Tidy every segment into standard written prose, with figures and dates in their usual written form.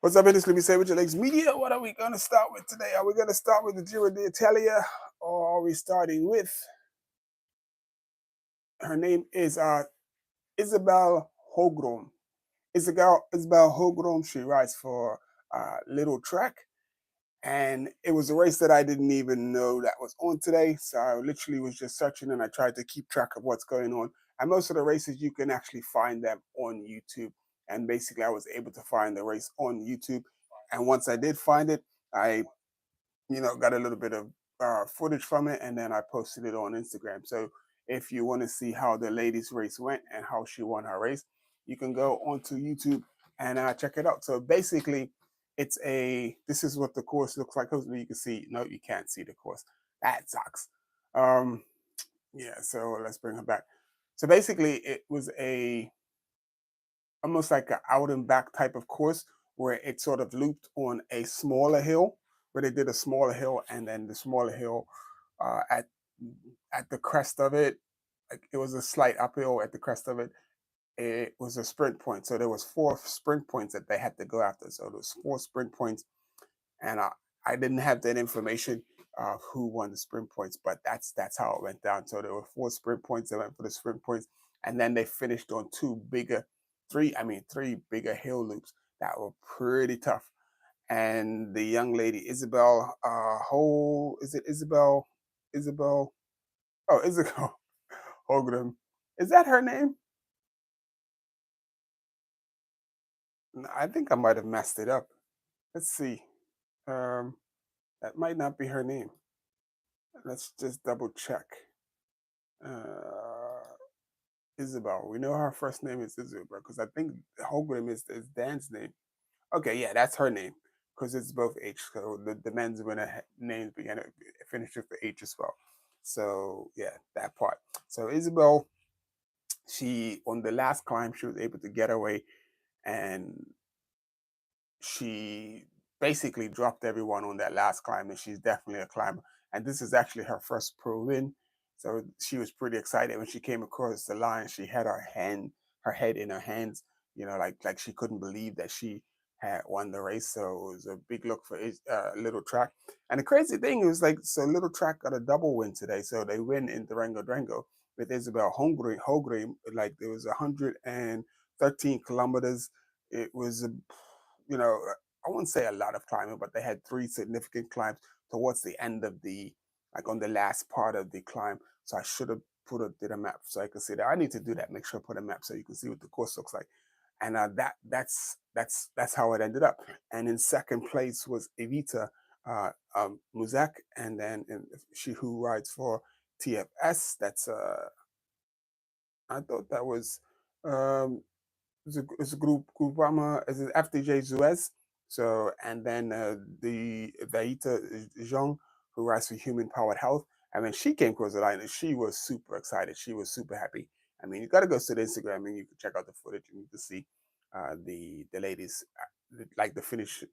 What's up, industry? Let me say with your legs media. What are we going to start with today? Are we going to start with the Giro d'Italia, or are we starting with her name is Isabel Holmgren. Isabel Holmgren. She rides for Little Track, and it was a race that I didn't even know that was on today. So I literally was just searching, and I tried to keep track of what's going on. And most of the races you can actually find them on YouTube. And basically, I was able to find the race on YouTube. And once I did find it, I got a little bit of footage from it, and then I posted it on Instagram. So if you want to see how the ladies' race went and how she won her race, you can go onto YouTube and check it out. So basically, this is what the course looks like. Hopefully, you can see. No, you can't see the course. That sucks. Um, yeah. So let's bring her back. So basically, it was a almost like an out and back type of course where it sort of looped on a smaller hill, where they did a smaller hill, and then the smaller hill uh, at at the crest of it, like it was a slight uphill at the crest of it. It was a sprint point, so there was 4 sprint points that they had to go after. So there was 4 sprint points, and I didn't have that information of who won the sprint points, but that's how it went down. So there were 4 sprint points that went for the sprint points, and then they finished on three bigger hill loops that were pretty tough. And the young lady Isabel, is it Isabel? Isabel? Oh, Isabel Holgram. Is that her name? I think I might have messed it up. Let's see. Um, that might not be her name. Let's just double check. Uh, Isabel. We know her first name is Isabel because I think Holgram is Dan's name. Okay, yeah, that's her name because it's both H. So the men's winner names begin finish with the H as well. So yeah, that part. So Isabel, she on the last climb, she was able to get away, and she basically dropped everyone on that last climb, and she's definitely a climber. And this is actually her first pro win, so she was pretty excited when she came across the line. She had her head in her hands, like she couldn't believe that she had won the race. So it was a big look for Little Track. And the crazy thing is, like, so Little Track got a double win today, so they win in Durango Durango with Isabel Holmgren. Like there was 113 kilometers. It was a you know, I wouldn't say a lot of climbing, but they had 3 significant climbs towards the end of like on the last part of the climb. So I should have did a map so I could see that. I need to do that. Make sure I put a map so you can see what the course looks like. And that's how it ended up. And in second place was Evita Muzak, and then she who rides for TFS. I thought that was um, it's a Groupama, it's an FDJ Suez. So, and then the Vaita Zhang, who writes for Human Powered Health. I mean, she came across the line and she was super excited. She was super happy. I mean, you got to go to the Instagram and you can check out the footage and you can see the ladies, like the finish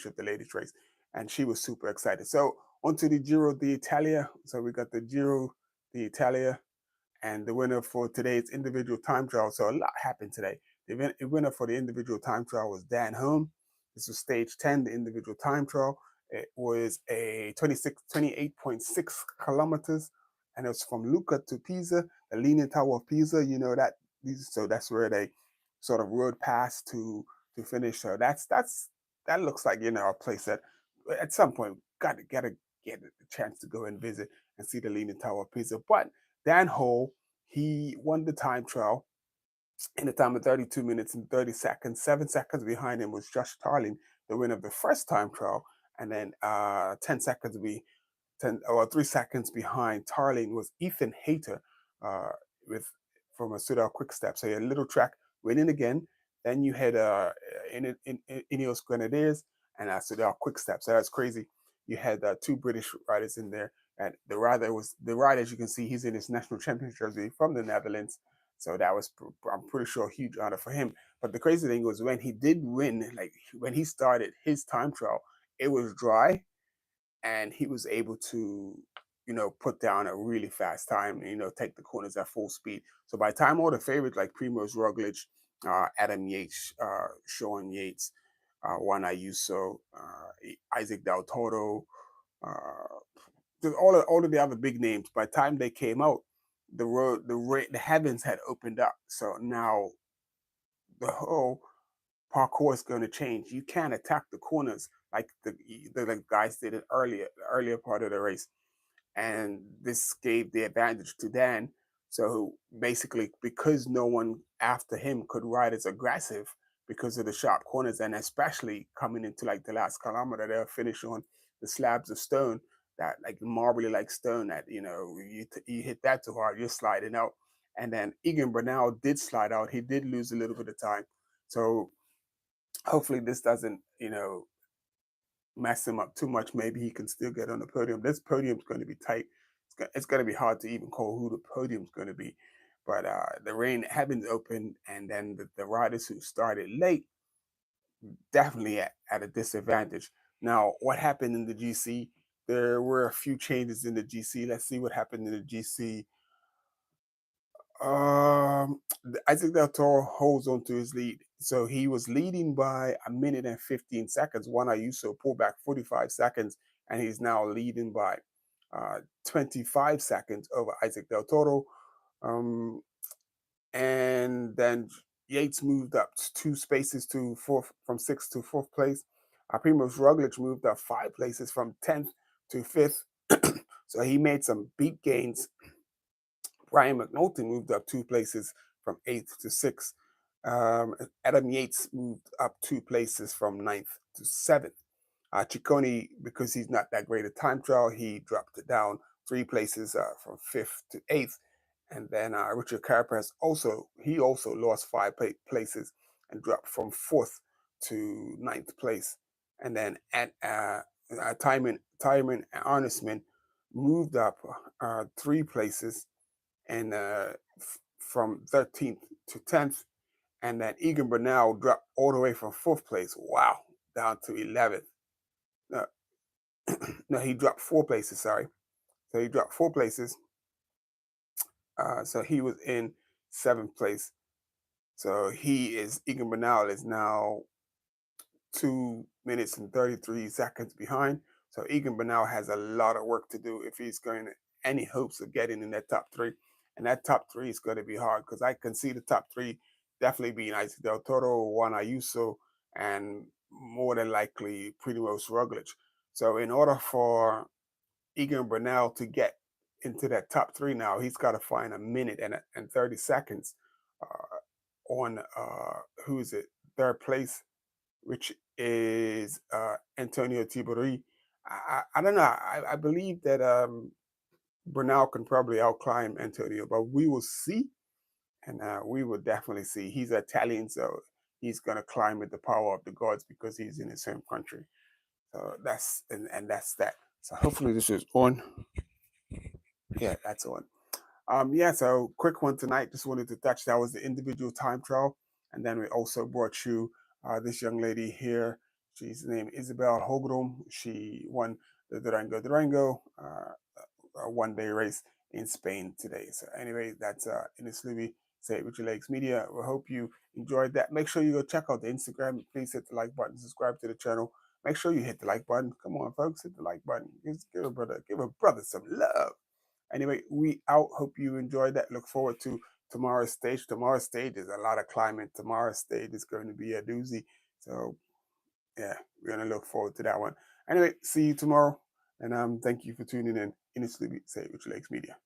of the ladies race. And she was super excited. So, onto the Giro d'Italia. So, we got the Giro d'Italia, and the winner for today's individual time trial. So a lot happened today. The winner for the individual time trial was Daan Holmgren. This was stage 10, the individual time trial. It was a 28.6 kilometers, and it was from Lucca to Pisa, the Leaning Tower of Pisa. You know that. So that's where they sort of rode past to finish. So that looks like a place that at some point gotta get a chance to go and visit and see the Leaning Tower of Pisa. But Dan Hole, he won the time trial in a time of 32 minutes and 30 seconds. 7 seconds behind him was Josh Tarling, the winner of the first time trial. And then 3 seconds behind Tarling was Ethan Hayter uh, with from a Sudal Quick Step. So you had a Little Track winning again. Then you had Ineos Grenadiers and Sudal Quick Step. So that's crazy. You had 2 British riders in there. And the rider, as you can see, he's in his national championship jersey from the Netherlands. So that was, I'm pretty sure, a huge honor for him. But the crazy thing was when he did win, like when he started his time trial, it was dry, and he was able to, put down a really fast time, and, take the corners at full speed. So by the time all the favorites like Primoz Roglic, Adam Yates, Sean Yates, Juan Ayuso, Isaac Del Toro, just all of the other big names. By the time they came out, the heavens had opened up. So now the whole parkour is going to change. You can't attack the corners like the guys did it the earlier part of the race, and this gave the advantage to Dan. So basically, because no one after him could ride as aggressive because of the sharp corners, and especially coming into like the last kilometer, they'll finish on the slabs of stone that like marbly like stone that you hit that too hard, you're sliding out. And then Egan Bernal did slide out. He did lose a little bit of time. So hopefully this doesn't mess him up too much. Maybe he can still get on the podium. This podium's going to be tight. It's going to be hard to even call who the podium's going to be. But the rain heavens open, and then the riders who started late definitely at a disadvantage. Now, what happened in the GC? There were a few changes in the GC. Let's see what happened in the GC. Isaac Del Toro holds on to his lead. So he was leading by a minute and 15 seconds. Juan Ayuso pulled back 45 seconds, and he's now leading by 25 seconds over Isaac Del Toro. And then Yates moved up 2 spaces to fourth, from sixth to fourth place. Primoz Roglic moved up 5 places from 10th to fifth. So he made some beat gains. Brian McNulty moved up 2 places from 8th to 6th. Adam Yates moved up 2 places from 9th to 7th. Ciccone, because he's not that great a time trial, he dropped it down 3 places from 5th to 8th. And then Richard Carapaz also lost 5 places and dropped from 4th to 9th place. And then Tymon Arnesman moved up 3 places and from 13th to 10th, and then Egan Bernal dropped all the way from 4th place. Wow, down to 11th. No, no, he dropped 4 places. Sorry, so he dropped 4 places. So he was in 7th place. So Egan Bernal is now 2 minutes and 33 seconds behind. So Egan Bernal has a lot of work to do if he's going to any hopes of getting in that top 3. And that top 3 is going to be hard because I can see the top 3 definitely being Isaac Del Toro, Juan Ayuso, and more than likely Primoz Roglic. So in order for Egan Bernal to get into that top 3 now, he's got to find a minute and 30 seconds on who is it, 3rd place, which is Antonio Tiburi. I don't know. I believe that Bernal can probably outclimb Antonio, but we will see, and we will definitely see. He's Italian, so he's going to climb with the power of the gods because he's in the same country. So that's that. So hopefully this is on. Yeah, that's on. Yeah, so quick one tonight. Just wanted to touch. That was the individual time trial, and then we also brought you this young lady here. She's named Isabel Holmgren. She won the Durango Durango one-day race in Spain today. So anyway, that's Ines Louis, Say It With Your Legs Media. We hope you enjoyed that. Make sure you go check out the Instagram. Please hit the like button, subscribe to the channel. Make sure you hit the like button. Come on, folks, hit the like button. Give a brother some love. Anyway, we out. Hope you enjoyed that. Look forward to tomorrow's stage. Tomorrow's stage is a lot of climbing. Tomorrow's stage is going to be a doozy. So yeah, we're gonna look forward to that one. Anyway, see you tomorrow. And thank you for tuning in. Ines Louis, Say It With Your Legs Media.